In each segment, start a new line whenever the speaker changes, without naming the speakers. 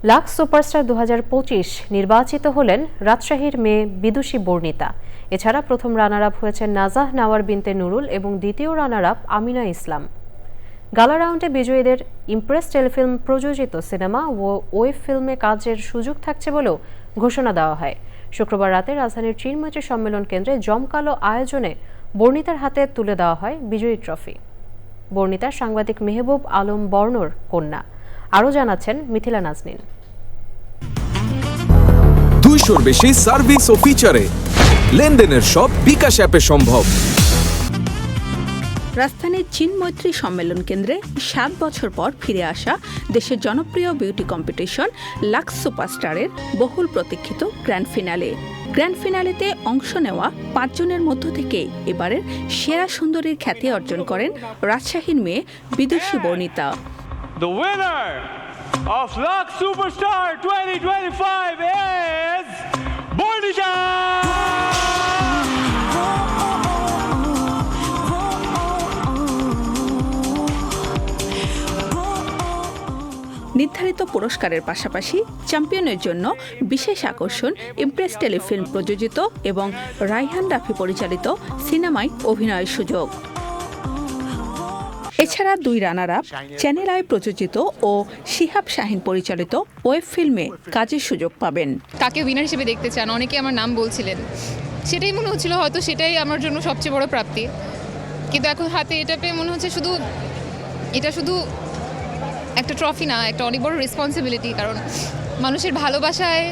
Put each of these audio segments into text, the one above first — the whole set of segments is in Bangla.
লাক্স সুপারস্টার 2025 নির্বাচিত হলেন রাজশাহীর মেয়ে বিদুষী বর্ণিতা। এছাড়া প্রথম রানার আপ হয়েছেন নাজাহ নাওয়ার বিনতে নুরুল এবং দ্বিতীয় রানার আপ আমিনা ইসলাম। গালা রাউন্ডে বিজয়ীদের ইমপ্রেস টেলিফিল্ম প্রযোজিত সিনেমা ও ওয়েব ফিল্মে কাজের সুযোগ থাকছে বলেও ঘোষণা দেওয়া হয়। শুক্রবার রাতে রাজধানীর চিনমৈত্রী সম্মেলন কেন্দ্রে জমকালো আয়োজনে বর্ণিতার হাতে তুলে দেওয়া হয় বিজয়ী ট্রফি। বর্ণিতা সাংবাদিক মেহবুব আলম বর্ণর কন্যা। আরও জানাচ্ছেন মিথিলা নাজনীন।
200-র বেশি সার্ভিস ও ফিচারে লেনদেনের সব বিকাশ অ্যাপে সম্ভব।
রাজধানীর চিনমৈত্রী সম্মেলন কেন্দ্রে 7 বছর পর ফিরে আসা দেশের জনপ্রিয় বিউটি কম্পিটিশন লাক্স সুপারস্টারের বহুল প্রতীক্ষিত গ্র্যান্ড ফিনালেতে অংশ নেওয়া 5 জনের মধ্য থেকে এবারের সেরা সুন্দরীর খ্যাতি অর্জন করেন রাজশাহীর মেয়ে বিদুষী Barnita.
The winner of Lux Superstar 2025 is Bordisha!
নির্ধারিত পুরস্কারের পাশাপাশি চ্যাম্পিয়নের জন্য বিশেষ আকর্ষণ ইমপ্রেস টেলিফিল্ম প্রযোজিত এবং রায়হান রাফি পরিচালিত সিনেমায় অভিনয়ের সুযোগ। এছাড়া 2 রানার আপ চ্যানেল আই প্রযোজিত ও শিহাব শাহিন পরিচালিত ওয়েব ফিল্মে কাজের সুযোগ পাবেন।
কাকে উইনার হিসেবে দেখতে চান, অনেকে আমার নাম বলছিলেন, সেটাই মনে হচ্ছিল হয়তো সেটাই আমার জন্য সবচেয়ে বড় প্রাপ্তি। কিন্তু এখন হাতে এটা পেয়ে মনে হচ্ছে এটা শুধু একটা ট্রফি না, একটা অনেক বড় রেসপন্সিবিলিটি। কারণ মানুষের ভালোবাসায়,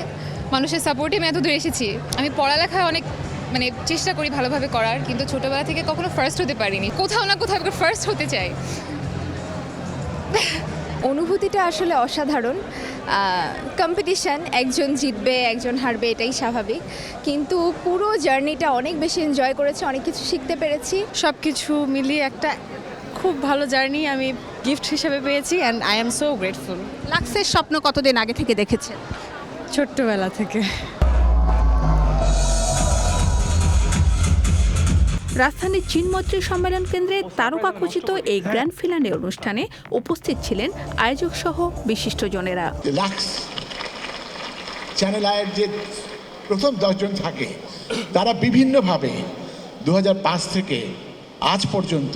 মানুষের সাপোর্টে আমি এত দূরে এসেছি। আমি পড়ালেখায় অনেক চেষ্টা করি ভালোভাবে করার, কিন্তু ছোটোবেলা থেকে কখনো ফার্স্ট হতে পারিনি। কোথাও না কোথাও ফার্স্ট হতে চাই।
অনুভূতিটা আসলে অসাধারণ। কম্পিটিশান, একজন জিতবে একজন হারবে, এটাই স্বাভাবিক, কিন্তু পুরো জার্নিটা অনেক বেশি এনজয় করেছি, অনেক কিছু শিখতে পেরেছি।
সব কিছু মিলিয়ে একটা খুব ভালো জার্নি আমি গিফট হিসেবে পেয়েছি and I am so grateful.
লাক্সের স্বপ্ন কতদিন আগে থেকে দেখেছেন?
ছোট্টবেলা থেকে।
রাজধানীর চিনমৈত্রী সম্মেলন কেন্দ্রে তারকাখচিত এই গ্র্যান্ড ফিনালে অনুষ্ঠানে উপস্থিত ছিলেন আয়োজক সহ বিশিষ্টজনেরা।
লাক্স চ্যানেল আয়ের যে প্রথম 10 জন থাকে, তারা বিভিন্নভাবে 2005 থেকে আজ পর্যন্ত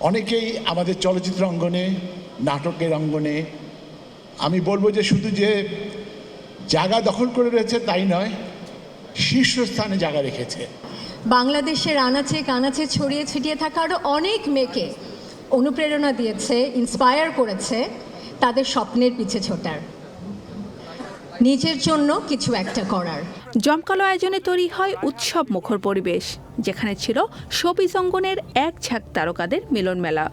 অনেকেই আমাদের চলচ্চিত্র অঙ্গনে, নাটকের অঙ্গনে, আমি বলবো যে শুধু যে জায়গা দখল করে রয়েছে তাই নয়, শীর্ষস্থানে জায়গা রেখেছে।
বাংলাদেশের আনাচে কানাচে ছড়িয়ে ছিটিয়ে থাকা আরও অনেক মেয়েকে অনুপ্রেরণা দিয়েছে, ইন্সপায়ার করেছে তাদের স্বপ্নের পিছে ছোটার, নিজের জন্য কিছু একটা করার।
জমকালো আয়োজনে তৈরি হয় উৎসব মুখর পরিবেশ, যেখানে ছিল শোবিজ অঙ্গনের এক ঝাঁক তারকাদের মিলন মেলা।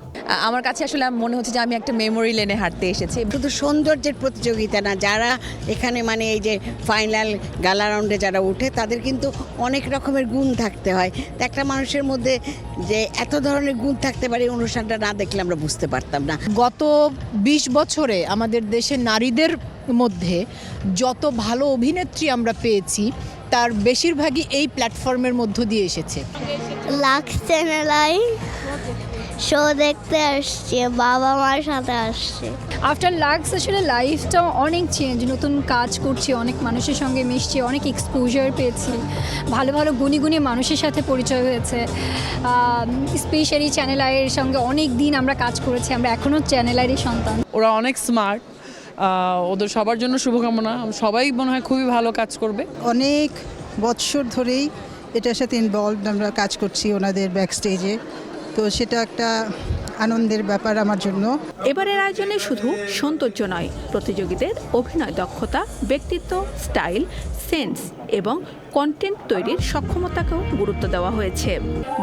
আমার কাছে আসলে মনে হচ্ছে যে আমি একটা মেমোরি লেনে হাঁটতে এসেছি।
শুধু সৌন্দর্যের প্রতিযোগিতা না, যারা এখানে এই যে ফাইনাল গালা রাউন্ডে যারা উঠে তাদের কিন্তু অনেক রকমের গুণ থাকতে হয়। তো একটা মানুষের মধ্যে যে এত ধরনের গুণ থাকতে পারে, অনুষ্ঠানটা না দেখলে আমরা বুঝতে পারতাম না।
গত 20 বছরে আমাদের দেশের নারীদের মধ্যে যত ভালো অভিনেত্রী আমরা পেয়েছি তার বেশিরভাগই এই প্ল্যাটফর্মের মধ্য দিয়ে এসেছে।
লাক্স চ্যানেল শো দেখতে আসছে, বাবা মার সাথে আসছে।
আফটার লাক্স আসলে লাইফটা অনেক চেঞ্জ, নতুন কাজ করছি, অনেক মানুষের সঙ্গে মিশছি, অনেক এক্সপোজার পেয়েছি, ভালো ভালো গুণী গুণী মানুষের সাথে পরিচয় হয়েছে। স্পেশালি চ্যানেল আইয়ের সঙ্গে অনেক দিন আমরা কাজ করেছি, আমরা এখনও চ্যানেল আইয়েরই সন্তান।
ওরা অনেক স্মার্ট, ওদের সবার জন্য শুভকামনা। সবাই মনে হয় খুবই ভালো কাজ করবে।
অনেক বৎসর ধরেই এটার সাথে ইনভলভড, আমরা কাজ করছি ওনাদের ব্যাকস্টেজে, তো সেটা একটা আনন্দের ব্যাপার আমার জন্য।
এবারের আয়োজনে শুধু সৌন্দর্য নয়, প্রতিযোগীদের অভিনয় দক্ষতা, ব্যক্তিত্ব, স্টাইল, সেন্স এবং কন্টেন্ট তৈরির সক্ষমতাকেও গুরুত্ব দেওয়া হয়েছে।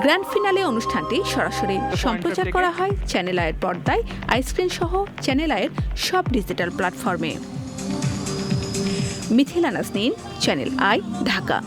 গ্র্যান্ড ফিনালে অনুষ্ঠানটি সরাসরি সম্প্রচার করা হয় চ্যানেল আইয়ের পর্দায়, আইস্ক্রিন সহ চ্যানেল আইয়ের সব ডিজিটাল প্ল্যাটফর্মে। মিথিলা নাজনীন, চ্যানেল আই, ঢাকা।